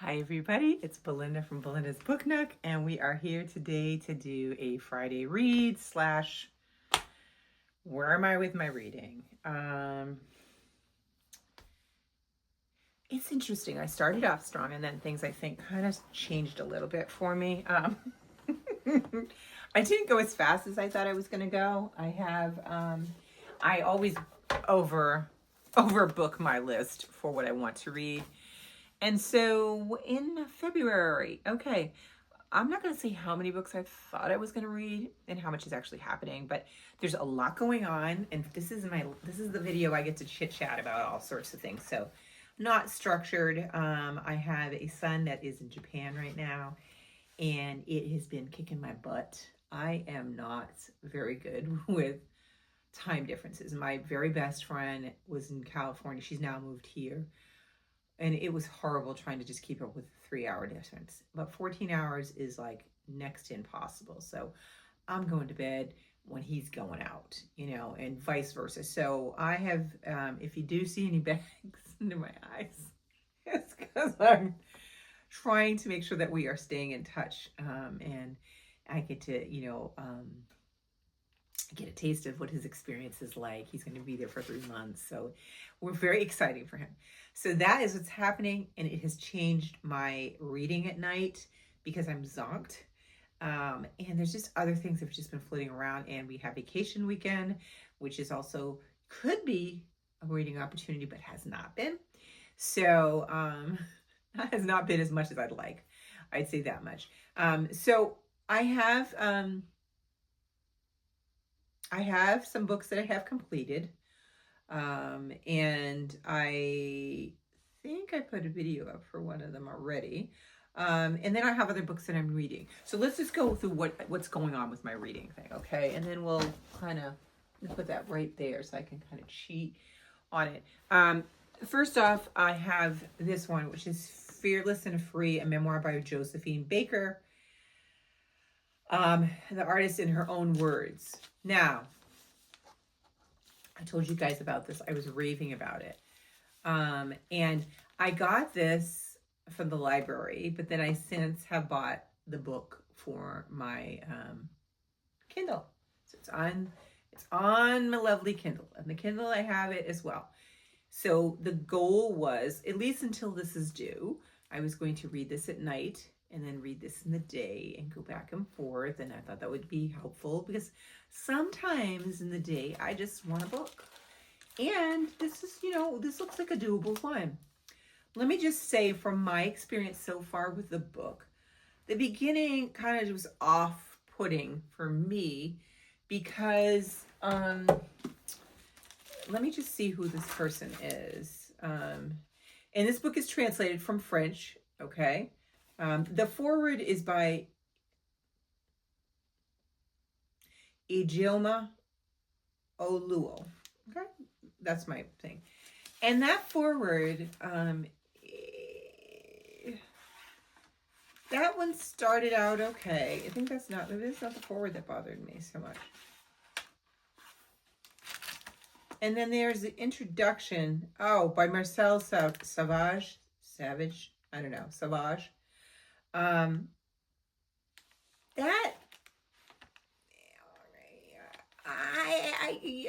Hi everybody, it's Belinda from Belinda's Book Nook, and we are here today to do a Friday read slash where am I with my reading? It's interesting. I started off strong and then things I think kind of changed a little bit for me. I didn't go as fast as I thought I was going to go. I always overbook my list for what I want to read. And so in February, okay, I'm not going to say how many books I thought I was going to read and how much is actually happening, but there's a lot going on, and this is the video I get to chit chat about all sorts of things. So not structured. I have a son that is in Japan right now, and it has been kicking my butt. I am not very good with time differences. My very best friend was in California. She's now moved here. And it was horrible trying to just keep up with a 3-hour difference. But 14 hours is like next to impossible. So I'm going to bed when he's going out, and vice versa. So I have, if you do see any bags into my eyes, it's because I'm trying to make sure that we are staying in touch. And I get to, get a taste of what his experience is like. He's going to be there for 3 months. So we're very exciting for him. So that is what's happening. And it has changed my reading at night because I'm zonked. And there's just other things that have just been floating around. And we have vacation weekend, which is also could be a reading opportunity, but has not been. So that has not been as much as I'd like. I'd say that much. So I have some books that I have completed. And I think I put a video up for one of them already. And then I have other books that I'm reading. So let's just go through what's going on with my reading thing, okay? And then we'll kind of put that right there so I can kind of cheat on it. First off, I have this one, which is Fearless and Free, a memoir by Josephine Baker. The artist in her own words. Now, I told you guys about this. I was raving about it. And I got this from the library, but then I since have bought the book for my Kindle. So it's on my lovely Kindle. And the Kindle, I have it as well. So the goal was, at least until this is due, I was going to read this at night and then read this in the day and go back and forth. And I thought that would be helpful because sometimes in the day, I just want a book. And this is, this looks like a doable one. Let me just say from my experience so far with the book, the beginning kind of was off-putting for me because, let me just see who this person is. And this book is translated from French, okay? The foreword is by Ijeoma Oluo. Okay, that's my thing. And that foreword, that one started out okay. I think it's not the foreword that bothered me so much. And then there's the introduction, by Marcel Savage. I don't know, Savage. That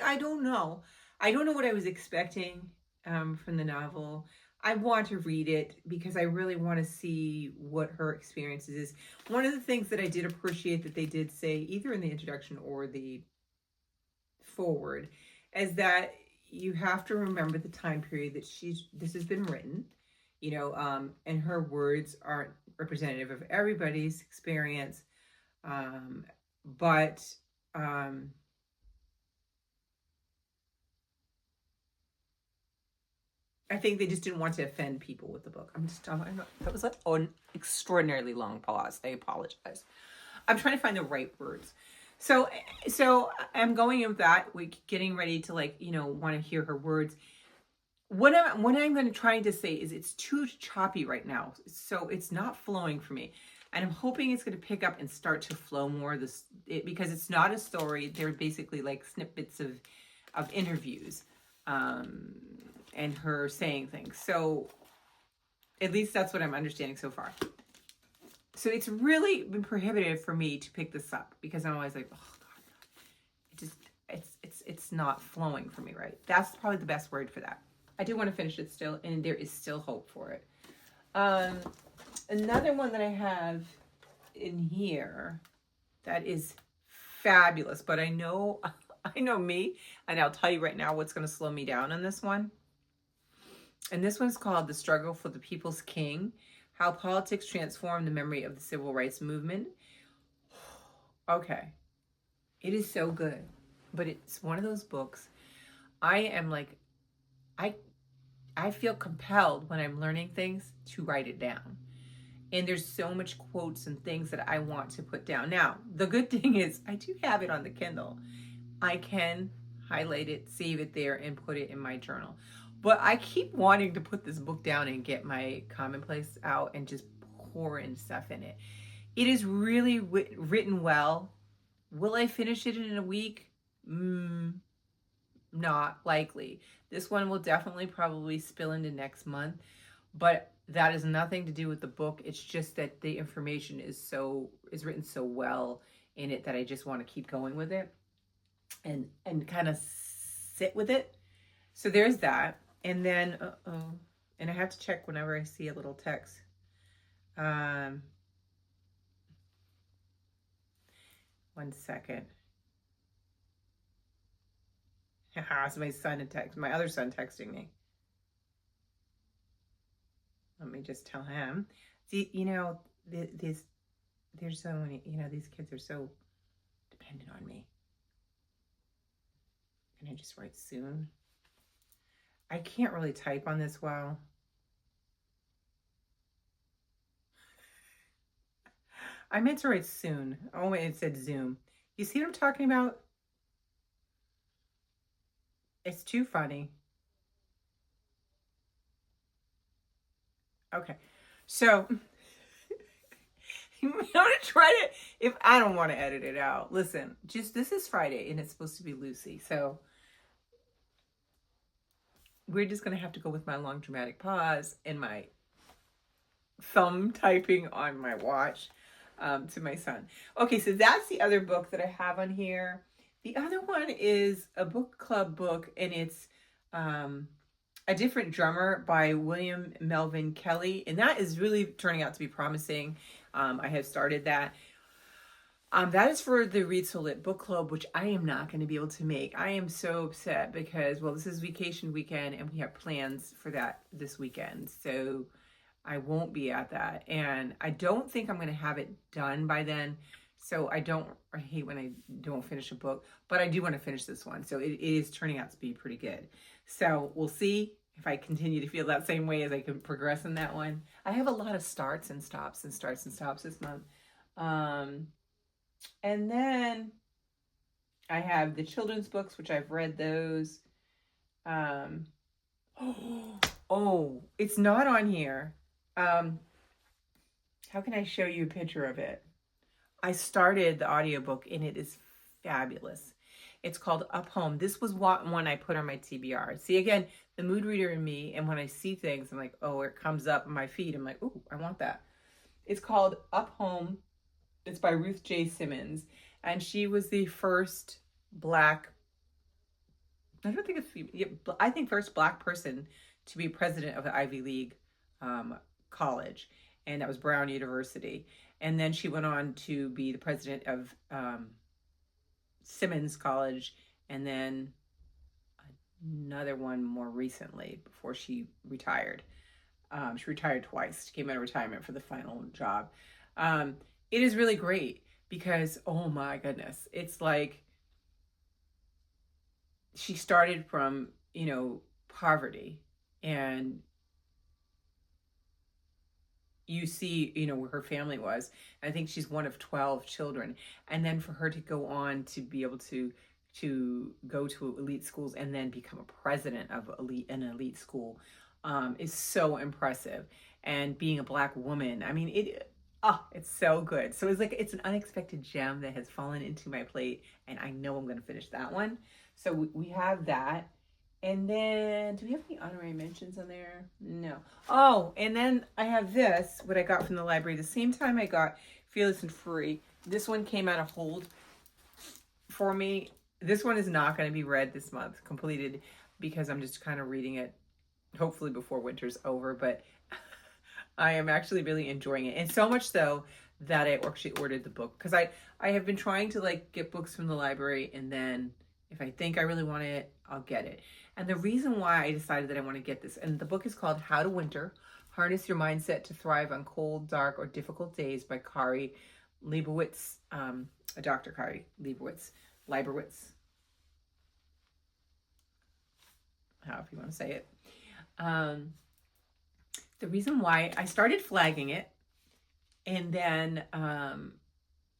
I don't know. I don't know what I was expecting from the novel. I want to read it because I really want to see what her experiences is. One of the things that I did appreciate that they did say, either in the introduction or the forward, is that you have to remember the time period that this has been written, and her words aren't representative of everybody's experience, but I think they just didn't want to offend people with the book. That was an extraordinarily long pause. I apologize. I'm trying to find the right words. So I'm going with that. We're getting ready to want to hear her words. What I'm going to try to say is it's too choppy right now. So it's not flowing for me. And I'm hoping it's going to pick up and start to flow more because it's not a story. They're basically like snippets of interviews and her saying things. So At least that's what I'm understanding so far. So it's really been prohibitive for me to pick this up because I'm always like, oh God, it just it's not flowing for me, right? That's probably the best word for that. I do want to finish it still, and there is still hope for it. Another one that I have in here that is fabulous, but I know me, and I'll tell you right now what's going to slow me down on this one. And this one's called The Struggle for the People's King: How Politics Transformed the Memory of the Civil Rights Movement. Okay. It is so good, but it's one of those books. I am like, I feel compelled when I'm learning things to write it down. And there's so much quotes and things that I want to put down. Now, the good thing is I do have it on the Kindle. I can highlight it, save it there, and put it in my journal. But I keep wanting to put this book down and get my commonplace out and just pour in stuff in it. It is really written well. Will I finish it in a week? Not likely. This one will definitely probably spill into next month, but that has nothing to do with the book. It's just that the information is written so well in it that I just want to keep going with it and kind of sit with it. So there's that. And then, and I have to check whenever I see a little text. One second. It's my other son texting me. Let me just tell him. See, there's so many, these kids are so dependent on me. Can I just write soon? I can't really type on this well. I meant to write soon. Oh, wait, it said Zoom. You see what I'm talking about? It's too funny. Okay, so I'm gonna try to, if I don't want to edit it out. Listen, this is Friday and it's supposed to be Lucy, so we're just gonna have to go with my long dramatic pause and my thumb typing on my watch to my son. Okay, so that's the other book that I have on here. The other one is a book club book, and it's A Different Drummer by William Melvin Kelly, and that is really turning out to be promising. I have started that. That is for the Read So Lit book club, which I am not going to be able to make. I am so upset because, well, this is vacation weekend and we have plans for that this weekend. So I won't be at that. And I don't think I'm going to have it done by then. So I hate when I don't finish a book, but I do want to finish this one. So it is turning out to be pretty good. So we'll see if I continue to feel that same way as I can progress in that one. I have a lot of starts and stops this month. And then I have the children's books, which I've read those. Oh, it's not on here. How can I show you a picture of it? I started the audiobook and it is fabulous. It's called Up Home. This was one I put on my TBR. See, again, the mood reader in me, and when I see things, I'm like, oh, it comes up in my feed. I'm like, ooh, I want that. It's called Up Home. It's by Ruth J. Simmons, and she was the first Black, I think first Black person to be president of the Ivy League college, and that was Brown University. And then she went on to be the president of Simmons College, and then another one more recently before she retired. She retired twice. She came out of retirement for the final job. It is really great because, oh my goodness, it's like she started from, poverty, and you see, where her family was. I think she's one of 12 children. And then for her to go on to be able to go to elite schools and then become a president of an elite school is so impressive. And being a Black woman, I mean, it's so good. So it's an unexpected gem that has fallen into my plate, and I know I'm going to finish that one. So we have that. And then, do we have any honorary mentions on there? No. Oh, and then I have this, what I got from the library. The same time I got Fearless and Free. This one came out of hold for me. This one is not going to be read this month, completed, because I'm just kind of reading it, hopefully before winter's over. But I am actually really enjoying it. And so much so that I actually ordered the book. Because I have been trying to like get books from the library, and then if I think I really want it, I'll get it. And the reason why I decided that I want to get this, and the book is called How to Winter, Harness Your Mindset to Thrive on Cold, Dark, or Difficult Days by Kari Leibowitz, Dr. Kari Leibowitz, however you want to say it. The reason why I started flagging it, and then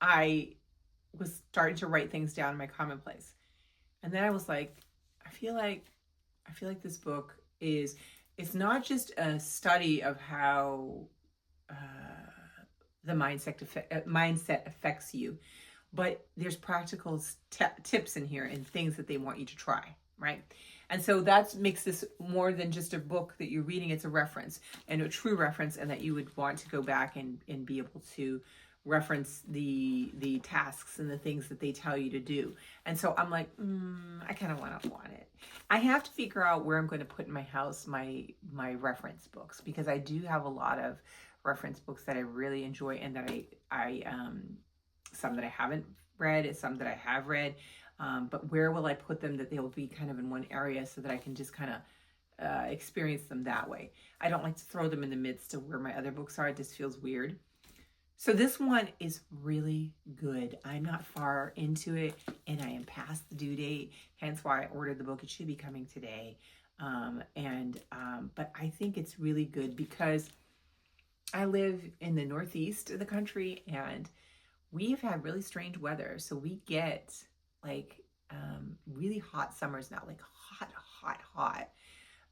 I was starting to write things down in my commonplace. And then I was like, I feel like this book is, it's not just a study of how the mindset affects you, but there's practical tips in here and things that they want you to try, right? And so that makes this more than just a book that you're reading. It's a reference, and a true reference, and that you would want to go back and be able to reference the tasks and the things that they tell you to do. And so I'm like, I kind of want it. I have to figure out where I'm going to put in my house my reference books, because I do have a lot of reference books that I really enjoy, and that I some that I haven't read, some that I have read. But where will I put them that they'll be kind of in one area so that I can just kind of experience them that way? I don't like to throw them in the midst of where my other books are. It just feels weird. So this one is really good. I'm not far into it, and I am past the due date, hence why I ordered the book. It should be coming today. But I think it's really good because I live in the northeast of the country, and we've had really strange weather. So we get like really hot summers now, like hot.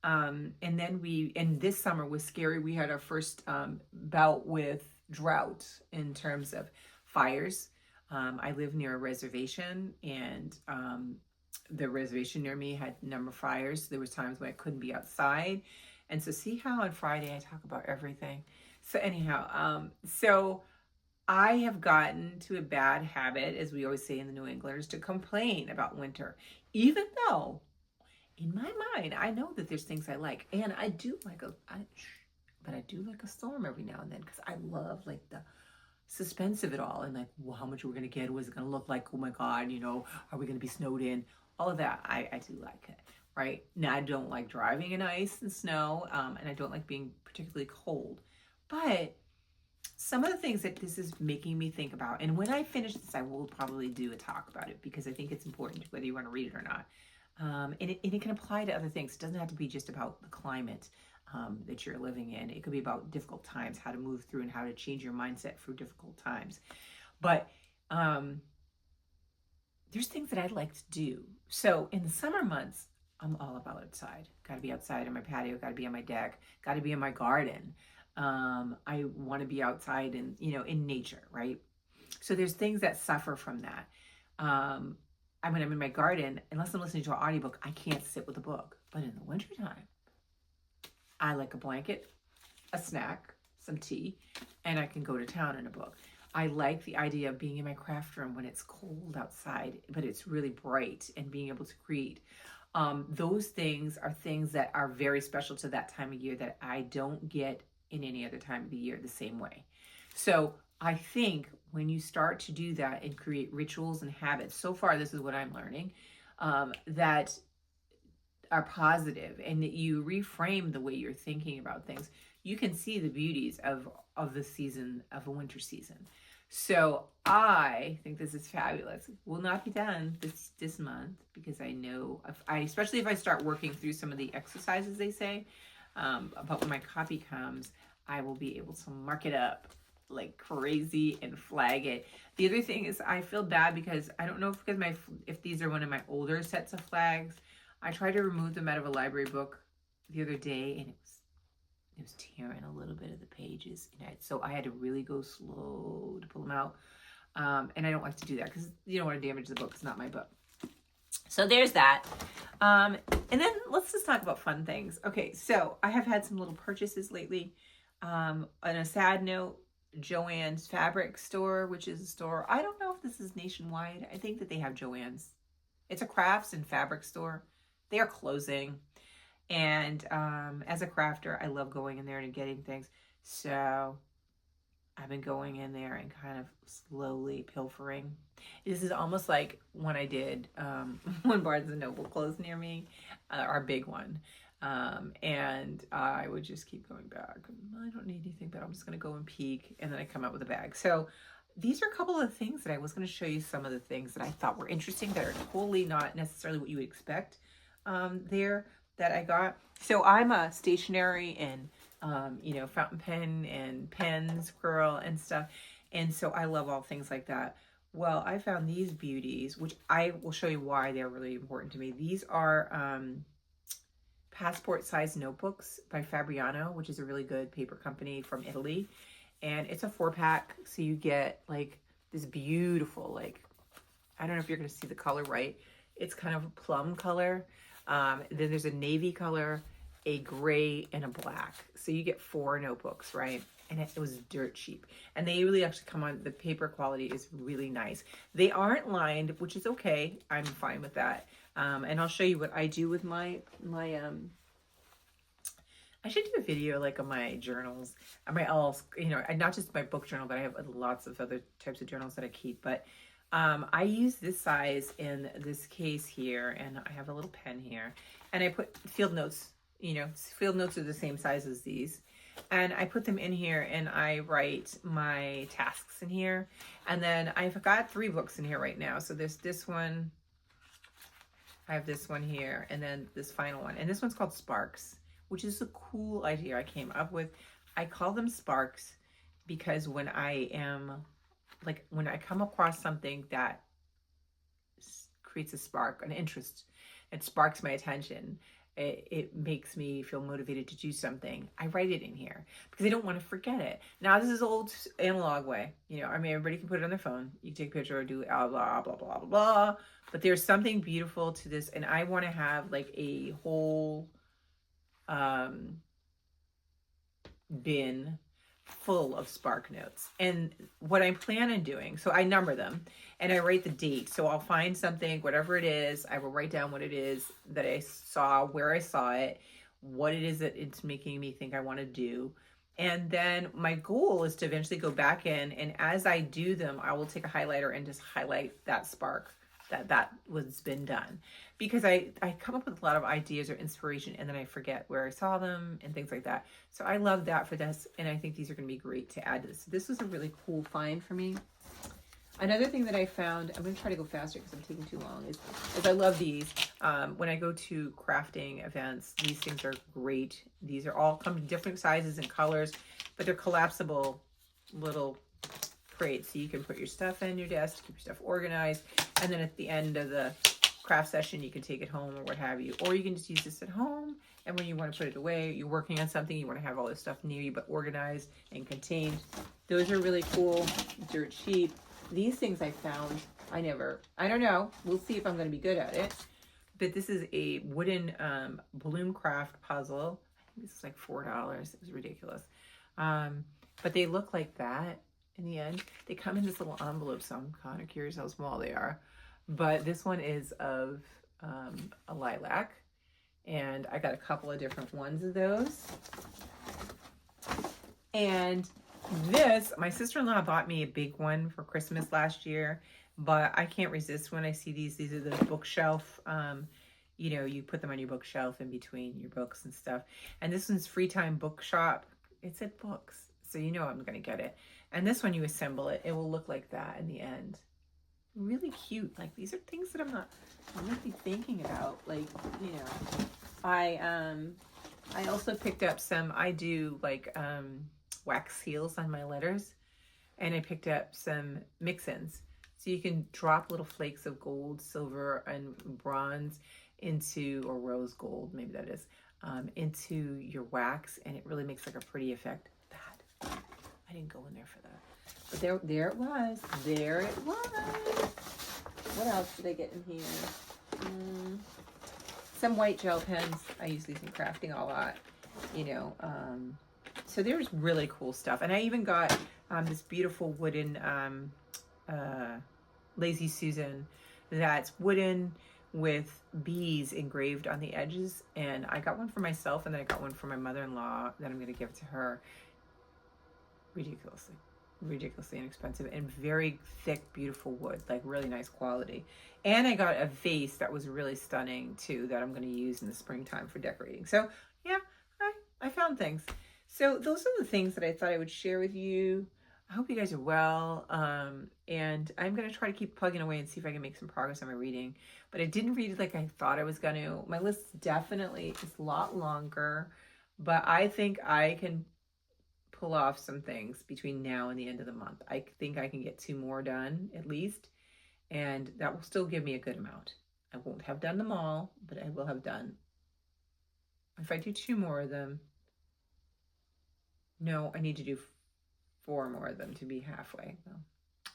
And this summer was scary. We had our first bout with drought in terms of fires. I live near a reservation, and the reservation near me had a number of fires. There was times when I couldn't be outside. And so see how on Friday I talk about everything. So anyhow, so I have gotten to a bad habit, as we always say in the New Englanders, to complain about winter, even though in my mind I know that there's things I like, and I do like but I do like a storm every now and then, because I love like the suspense of it all, and like, well, how much we're gonna get, what's it gonna look like, oh my god, are we gonna be snowed in, all of that. I do like it, right? Now I don't like driving in ice and snow, and I don't like being particularly cold, but some of the things that this is making me think about, and when I finish this, I will probably do a talk about it, because I think it's important whether you want to read it or not. And it can apply to other things. It doesn't have to be just about the climate that you're living in. It could be about difficult times, how to move through, and how to change your mindset through difficult times. But there's things that I'd like to do. So in the summer months, I'm all about outside. Got to be outside on my patio. Got to be on my deck. Got to be in my garden. I want to be outside and, in nature, right? So there's things that suffer from that. When I'm in my garden, unless I'm listening to an audiobook, I can't sit with a book. But in the wintertime, I like a blanket, a snack, some tea, and I can go to town in a book. I like the idea of being in my craft room when it's cold outside, but it's really bright, and being able to create. Those things are things that are very special to that time of year that I don't get in any other time of the year the same way. So I think when you start to do that and create rituals and habits, so far this is what I'm learning, that are positive, and that you reframe the way you're thinking about things, you can see the beauties of the season, of a winter season. So I think this is fabulous. Will not be done this month, because I know especially if I start working through some of the exercises they say, but when my copy comes, I will be able to mark it up like crazy and flag it. The other thing is, I feel bad because I don't know if these are one of my older sets of flags. I tried to remove them out of a library book the other day, and it was tearing a little bit of the pages, so I had to really go slow to pull them out. And I don't like to do that, because you don't want to damage the book. It's not my book. So there's that. And then let's just talk about fun things. Okay, so I have had some little purchases lately. On a sad note, Joann's Fabric Store, which is a store, I don't know if this is nationwide. I think that they have Joann's. It's a crafts and fabric store. They are closing. And as a crafter, I love going in there and getting things. So I've been going in there and kind of slowly pilfering. This is almost like when I did when Barnes and Noble closed near me, our big one. And I would just keep going back. I don't need anything, but I'm just going to go and peek. And then I come out with a bag. So these are a couple of things that I was going to show you, some of the things that I thought were interesting that are totally not necessarily what you would expect there that I got. So I'm a stationery and fountain pen and pens girl and stuff. And so I love all things like that. Well, I found these beauties, which I will show you why they're really important to me. These are passport size notebooks by Fabriano, which is a really good paper company from Italy. And it's a 4-pack. So you get like this beautiful, like, I don't know if you're going to see the color right. It's kind of a plum color. Then there's a navy color, a gray, and a black. So you get 4 notebooks, right? And it was dirt cheap. And they really actually come on, the paper quality is really nice. They aren't lined, which is okay. I'm fine with that. And I'll show you what I do with my I should do a video like of my journals, not just my book journal, but I have lots of other types of journals that I keep. But I use this size in this case here, and I have a little pen here, and I put field notes. Field notes are the same size as these, and I put them in here, and I write my tasks in here. And then I've got 3 books in here right now. So there's this one, I have this one here, and then this final one, and this one's called Sparks, which is a cool idea I came up with. I call them Sparks because when I come across something that creates a spark, an interest, it sparks my attention, it makes me feel motivated to do something, I write it in here because I don't want to forget it. Now, this is old analog way. Everybody can put it on their phone. You take a picture or do blah, blah, blah, blah, blah, blah. But there's something beautiful to this, and I want to have like a whole bin full of spark notes. And what I plan on doing, so I number them and I write the date. So I'll find something, whatever it is, I will write down what it is that I saw, where I saw it, what it is that it's making me think I want to do. And then my goal is to eventually go back in, and as I do them, I will take a highlighter and just highlight that spark that was been done, because I come up with a lot of ideas or inspiration and then I forget where I saw them and things like that. So I love that for this, and I think these are going to be great to add to this. So this was a really cool find for me. Another thing that I found, I'm going to try to go faster because I'm taking too long, is I love these. When I go to crafting events, these things are great. These are all come in different sizes and colors, but they're collapsible little crates, so you can put your stuff in your desk, keep your stuff organized, and then at the end of the craft session you can take it home or what have you, or you can just use this at home, and when you want to put it away, you're working on something, you want to have all this stuff near you but organized and contained. Those are really cool, dirt cheap. These things I found, I don't know, we'll see if I'm going to be good at it, but this is a wooden balloon craft puzzle. I think this is like $4. It was ridiculous, but they look like that. In the end, they come in this little envelope, so I'm kind of curious how small they are. But this one is of a lilac, and I got a couple of different ones of those. And this, my sister-in-law bought me a big one for Christmas last year, but I can't resist when I see these. These are the bookshelf, you put them on your bookshelf in between your books and stuff. And this one's Free Time Bookshop. It said books, so I'm going to get it. And this one, you assemble it, it will look like that in the end. Really cute. Like, these are things that I'm not really thinking about. Like, I also picked up some, I do like wax seals on my letters, and I picked up some mix-ins. So you can drop little flakes of gold, silver, and bronze into, or rose gold, maybe that is, into your wax, and it really makes like a pretty effect. I didn't go in there for that. But there it was. There it was. What else did I get in here? some white gel pens. I use these in crafting a lot, you know. So there's really cool stuff. And I even got this beautiful wooden Lazy Susan that's wooden with bees engraved on the edges. And I got one for myself, and then I got one for my mother-in-law that I'm going to give to her. Ridiculously inexpensive and very thick, beautiful wood, like really nice quality. And I got a vase that was really stunning too that I'm going to use in the springtime for decorating. So yeah, I found things. So those are the things that I thought I would share with you. I hope you guys are well. And I'm going to try to keep plugging away and see if I can make some progress on my reading. But I didn't read it like I thought I was going to. My list definitely is a lot longer, but I think I can pull off some things between now and the end of the month. I think I can get 2 more done at least, and that will still give me a good amount. I won't have done them all, but I will have done. If I do 2 more of them, no, I need to do 4 more of them to be halfway.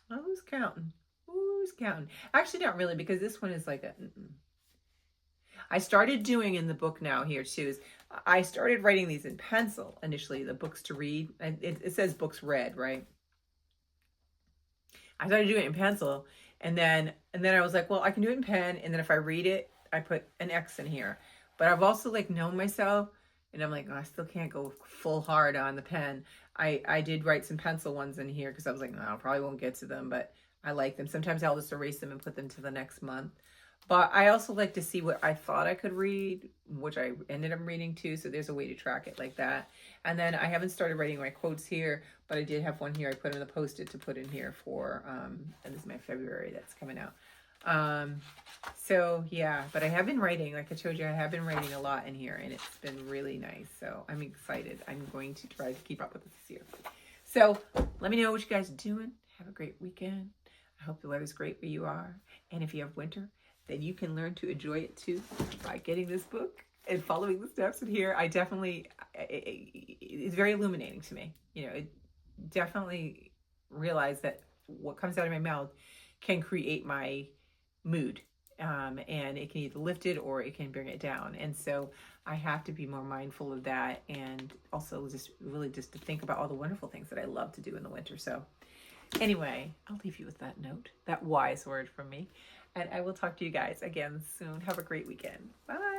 Well, who's counting? Who's counting? Actually, not really, because this one is like a... I started doing in the book now here too is I started writing these in pencil initially, the books to read. And it says books read, right? I started doing it in pencil, and then I was like, well, I can do it in pen, and then if I read it, I put an X in here. But I've also like known myself, and I'm like, oh, I still can't go full hard on the pen. I did write some pencil ones in here because I was like, no, I probably won't get to them, but I like them. Sometimes I'll just erase them and put them to the next month. But I also like to see what I thought I could read, which I ended up reading too. So there's a way to track it like that. And then I haven't started writing my quotes here, but I did have one here. I put in the Post-it to put in here for, and this is my February that's coming out. So yeah, but I have been writing, like I told you, I have been writing a lot in here, and it's been really nice. So I'm excited. I'm going to try to keep up with this year. So let me know what you guys are doing. Have a great weekend. I hope the weather's great where you are. And if you have winter, then you can learn to enjoy it too by getting this book and following the steps in here. I definitely, it's very illuminating to me. You know, it definitely realized that what comes out of my mouth can create my mood. And it can either lift it or it can bring it down. And so I have to be more mindful of that. And also just really just to think about all the wonderful things that I love to do in the winter. So anyway, I'll leave you with that note, that wise word from me. And I will talk to you guys again soon. Have a great weekend. Bye.